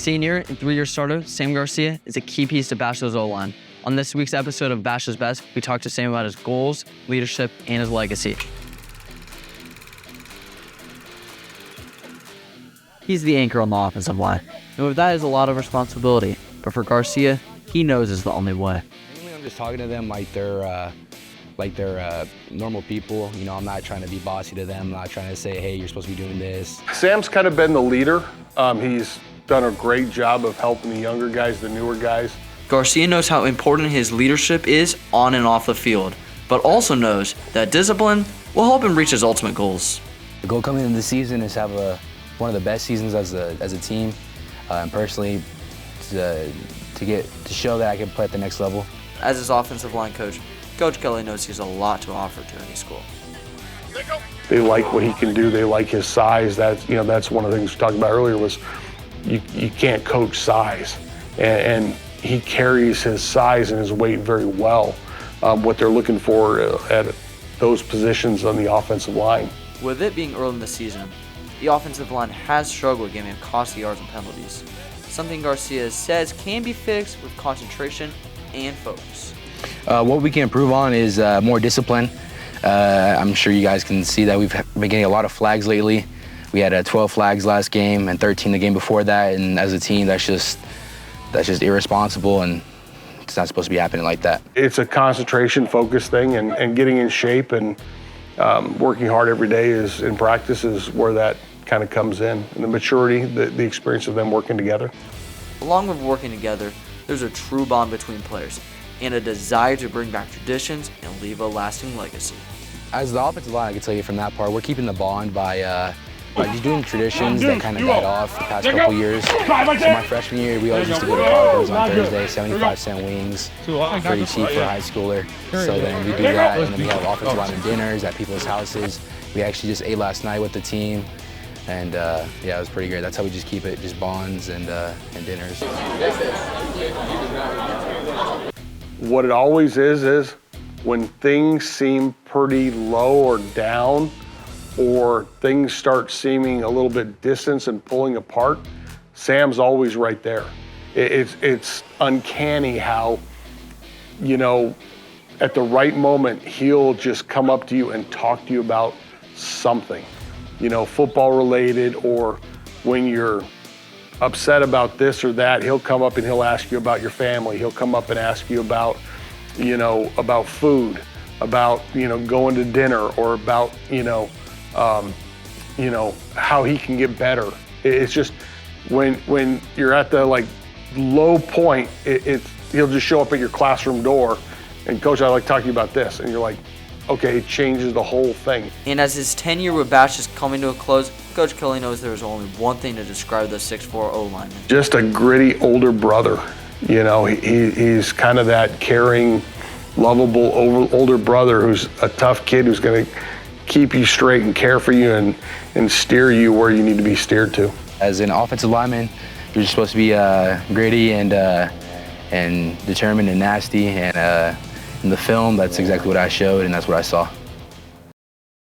Senior and 3-year starter Sam Garcia is a key piece to Basha's O-line. On this week's episode of Basha's Best, we talked to Sam about his goals, leadership, and his legacy. He's the anchor on the offensive line, and with that is a lot of responsibility. But for Garcia, he knows it's the only way. I'm just talking to them like they're normal people. You know, I'm not trying to be bossy to them. I'm not trying to say, hey, you're supposed to be doing this. Sam's kind of been the leader. He's done a great job of helping the younger guys, the newer guys. Garcia knows how important his leadership is on and off the field, but also knows that discipline will help him reach his ultimate goals. The goal coming into the season is have one of the best seasons as a team, and personally to show that I can play at the next level. As his offensive line coach, Coach Kelly knows he has a lot to offer to any school. They like what he can do. They like his size. That's one of the things we talked about earlier was you can't coach size, and he carries his size and his weight very well. What they're looking for at those positions on the offensive line. With it being early in the season, the offensive line has struggled giving costly yards and penalties. Something Garcia says can be fixed with concentration and focus. What we can improve on is more discipline. I'm sure you guys can see that we've been getting a lot of flags lately. We had 12 flags last game and 13 the game before that, and as a team, that's just irresponsible, and it's not supposed to be happening like that. It's a concentration, focus thing, and getting in shape and working hard every day in practice is where that kind of comes in. And the maturity, the experience of them working together. Along with working together, there's a true bond between players and a desire to bring back traditions and leave a lasting legacy. As the offensive line, I can tell you from that part, we're keeping the bond by just doing traditions that kind of died off the past couple years. So my freshman year, we always used to go to Carver's on Thursday, 75-cent wings, pretty cheap for a high schooler. So then we do that, and then we have offensive lineman dinners at people's houses. We actually just ate last night with the team, and yeah, it was pretty great. That's how we just keep it, just bonds and dinners. What it always is when things seem pretty low or down, or things start seeming a little bit distant and pulling apart, Sam's always right there. It's uncanny how, at the right moment, he'll just come up to you and talk to you about something, football related, or when you're upset about this or that, he'll come up and he'll ask you about your family. He'll come up and ask you about, about food, about, going to dinner, or about, how he can get better. It's just when you're at the low point, he'll just show up at your classroom door and, Coach, I'd like to talk to you about this. And you're like, okay, it changes the whole thing. And as his tenure with Basha is coming to a close, Coach Kelly knows there's only one thing to describe the 6'4" O-lineman. Just a gritty older brother. He's kind of that caring, lovable older brother who's a tough kid who's going to keep you straight and care for you and steer you where you need to be steered to. As an offensive lineman, you're just supposed to be gritty and determined and nasty, and in the film, that's exactly what I showed, and that's what I saw.